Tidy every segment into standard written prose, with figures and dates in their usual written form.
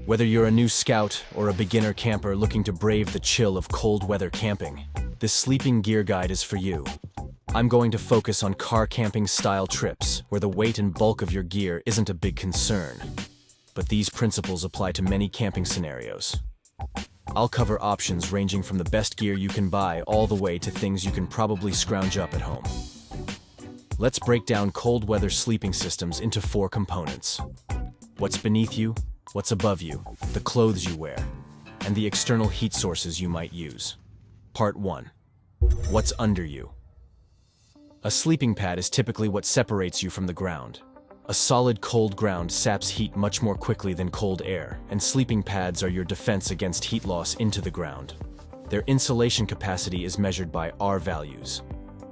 Whether you're a new scout or a beginner camper looking to brave the chill of cold weather camping, this sleeping gear guide is for you. I'm going to focus on car camping style trips where the weight and bulk of your gear isn't a big concern. But these principles apply to many camping scenarios. I'll cover options ranging from the best gear you can buy all the way to things you can probably scrounge up at home. Let's break down cold weather sleeping systems into 4 components. What's beneath you, what's above you, the clothes you wear, and the external heat sources you might use. Part 1. What's under you? A sleeping pad is typically what separates you from the ground. A solid cold ground saps heat much more quickly than cold air, and sleeping pads are your defense against heat loss into the ground. Their insulation capacity is measured by R values.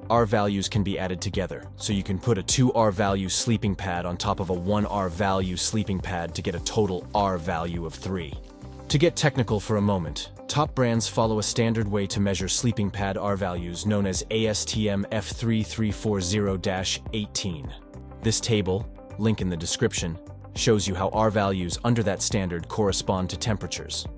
R values can be added together, so you can put a 2 R value sleeping pad on top of a 1 R value sleeping pad to get a total R value of 3. To get technical for a moment, top brands follow a standard way to measure sleeping pad R values known as ASTM F3340-18. This table, link in the description, shows you how R values under that standard correspond to temperatures.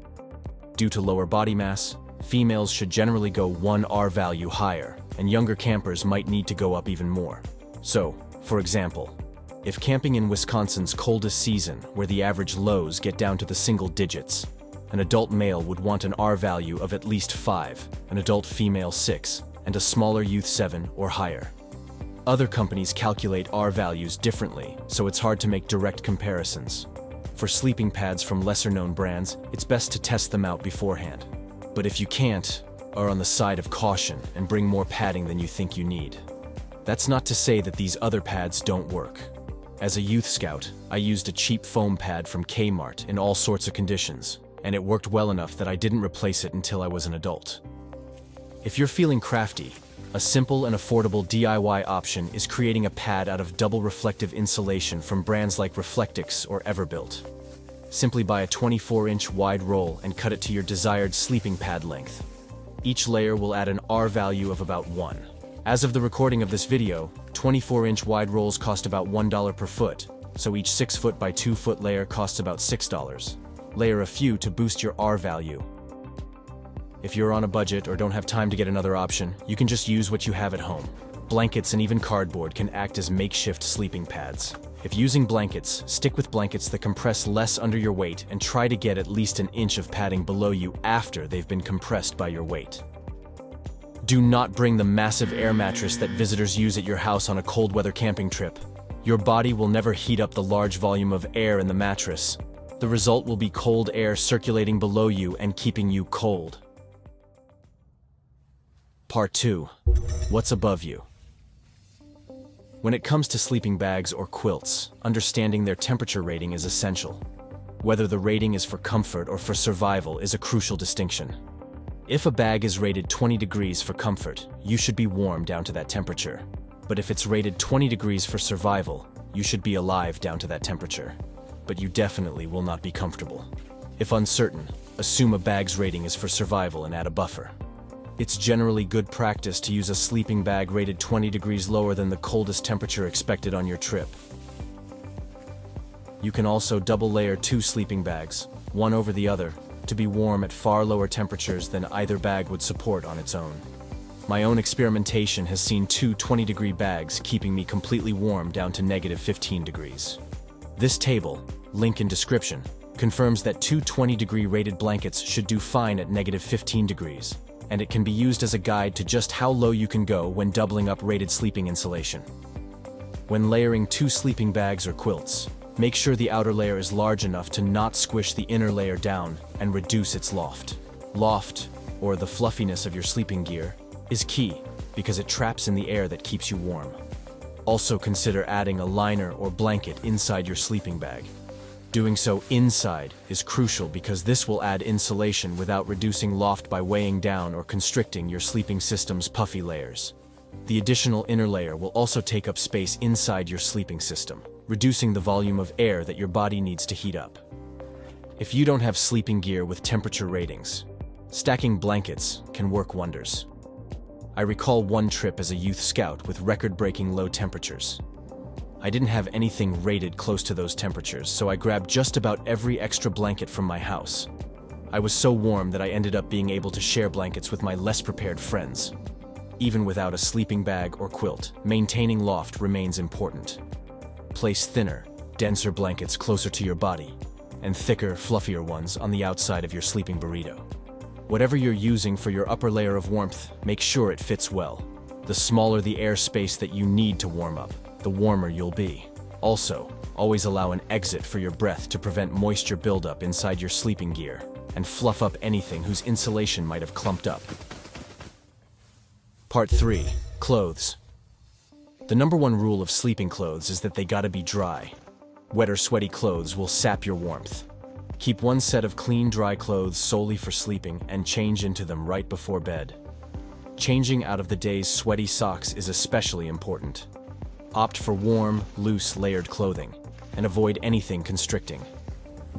Due to lower body mass, females should generally go 1 R value higher, and younger campers might need to go up even more. So, for example, if camping in Wisconsin's coldest season, where the average lows get down to the single digits, an adult male would want an R value of at least 5, an adult female 6, and a smaller youth 7 or higher. Other companies calculate R values differently, so it's hard to make direct comparisons. For sleeping pads from lesser-known brands, it's best to test them out beforehand. But if you can't, are on the side of caution and bring more padding than you think you need. That's not to say that these other pads don't work. As a youth scout, I used a cheap foam pad from Kmart in all sorts of conditions, and it worked well enough that I didn't replace it until I was an adult. If you're feeling crafty, a simple and affordable DIY option is creating a pad out of double reflective insulation from brands like Reflectix or Everbuilt. Simply buy a 24-inch wide roll and cut it to your desired sleeping pad length. Each layer will add an R value of about 1. As of the recording of this video, 24-inch wide rolls cost about $1 per foot, so each 6-foot by 2-foot layer costs about $6. Layer a few to boost your R value. If you're on a budget or don't have time to get another option, you can just use what you have at home. Blankets and even cardboard can act as makeshift sleeping pads. If using blankets, stick with blankets that compress less under your weight and try to get at least an inch of padding below you after they've been compressed by your weight. Do not bring the massive air mattress that visitors use at your house on a cold weather camping trip. Your body will never heat up the large volume of air in the mattress. The result will be cold air circulating below you and keeping you cold. Part 2. What's above you? When it comes to sleeping bags or quilts, understanding their temperature rating is essential. Whether the rating is for comfort or for survival is a crucial distinction. If a bag is rated 20 degrees for comfort, you should be warm down to that temperature. But if it's rated 20 degrees for survival, you should be alive down to that temperature. But you definitely will not be comfortable. If uncertain, assume a bag's rating is for survival and add a buffer. It's generally good practice to use a sleeping bag rated 20 degrees lower than the coldest temperature expected on your trip. You can also double layer 2 sleeping bags, one over the other, to be warm at far lower temperatures than either bag would support on its own. My own experimentation has seen 2 20-degree bags keeping me completely warm down to negative 15 degrees. This table, link in description, confirms that 2 20-degree rated blankets should do fine at negative 15 degrees. And it can be used as a guide to just how low you can go when doubling up rated sleeping insulation. When layering 2 sleeping bags or quilts, make sure the outer layer is large enough to not squish the inner layer down and reduce its loft. Loft, or the fluffiness of your sleeping gear, is key because it traps in the air that keeps you warm. Also consider adding a liner or blanket inside your sleeping bag. Doing so inside is crucial because this will add insulation without reducing loft by weighing down or constricting your sleeping system's puffy layers. The additional inner layer will also take up space inside your sleeping system, reducing the volume of air that your body needs to heat up. If you don't have sleeping gear with temperature ratings, stacking blankets can work wonders. I recall one trip as a youth scout with record-breaking low temperatures. I didn't have anything rated close to those temperatures, so I grabbed just about every extra blanket from my house. I was so warm that I ended up being able to share blankets with my less prepared friends. Even without a sleeping bag or quilt, maintaining loft remains important. Place thinner, denser blankets closer to your body, and thicker, fluffier ones on the outside of your sleeping burrito. Whatever you're using for your upper layer of warmth, make sure it fits well. The smaller the airspace that you need to warm up, the warmer you'll be. Also, always allow an exit for your breath to prevent moisture buildup inside your sleeping gear, and fluff up anything whose insulation might have clumped up. Part 3. Clothes. The number one rule of sleeping clothes is that they gotta be dry. Wet or sweaty clothes will sap your warmth. Keep one set of clean, dry clothes solely for sleeping and change into them right before bed. Changing out of the day's sweaty socks is especially important. Opt for warm, loose, layered clothing, and avoid anything constricting.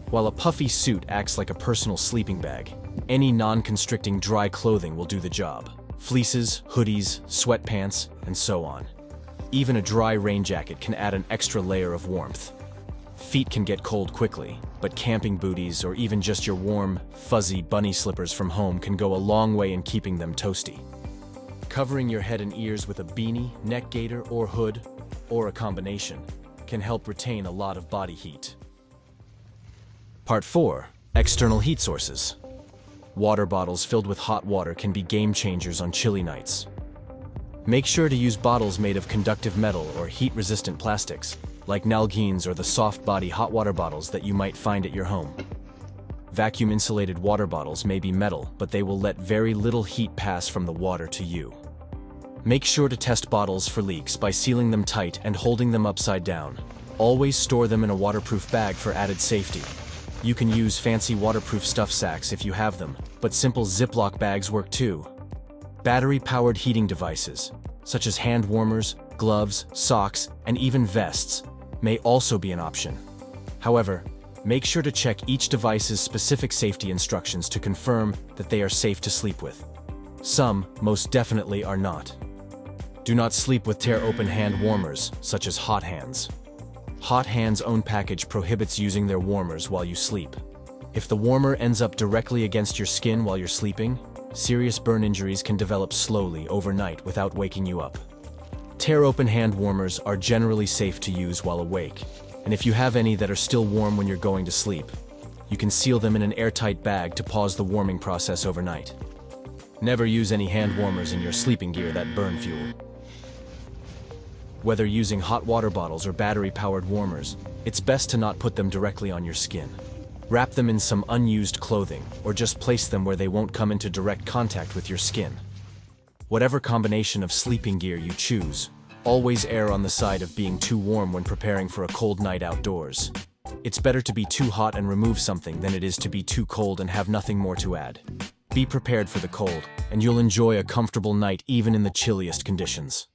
While a puffy suit acts like a personal sleeping bag, any non-constricting dry clothing will do the job. Fleeces, hoodies, sweatpants, and so on. Even a dry rain jacket can add an extra layer of warmth. Feet can get cold quickly, but camping booties or even just your warm, fuzzy bunny slippers from home can go a long way in keeping them toasty. Covering your head and ears with a beanie, neck gaiter, or hood, or a combination, can help retain a lot of body heat. Part 4. External heat sources. Water bottles filled with hot water can be game changers on chilly nights. Make sure to use bottles made of conductive metal or heat-resistant plastics, like Nalgene's or the soft-body hot water bottles that you might find at your home. Vacuum-insulated water bottles may be metal, but they will let very little heat pass from the water to you. Make sure to test bottles for leaks by sealing them tight and holding them upside down. Always store them in a waterproof bag for added safety. You can use fancy waterproof stuff sacks if you have them, but simple Ziploc bags work too. Battery-powered heating devices, such as hand warmers, gloves, socks, and even vests, may also be an option. However, make sure to check each device's specific safety instructions to confirm that they are safe to sleep with. Some, most definitely, are not. Do not sleep with tear-open hand warmers, such as Hot Hands. Hot Hands' own package prohibits using their warmers while you sleep. If the warmer ends up directly against your skin while you're sleeping, serious burn injuries can develop slowly overnight without waking you up. Tear-open hand warmers are generally safe to use while awake, and if you have any that are still warm when you're going to sleep, you can seal them in an airtight bag to pause the warming process overnight. Never use any hand warmers in your sleeping gear that burn fuel. Whether using hot water bottles or battery-powered warmers, it's best to not put them directly on your skin. Wrap them in some unused clothing, or just place them where they won't come into direct contact with your skin. Whatever combination of sleeping gear you choose, always err on the side of being too warm when preparing for a cold night outdoors. It's better to be too hot and remove something than it is to be too cold and have nothing more to add. Be prepared for the cold, and you'll enjoy a comfortable night even in the chilliest conditions.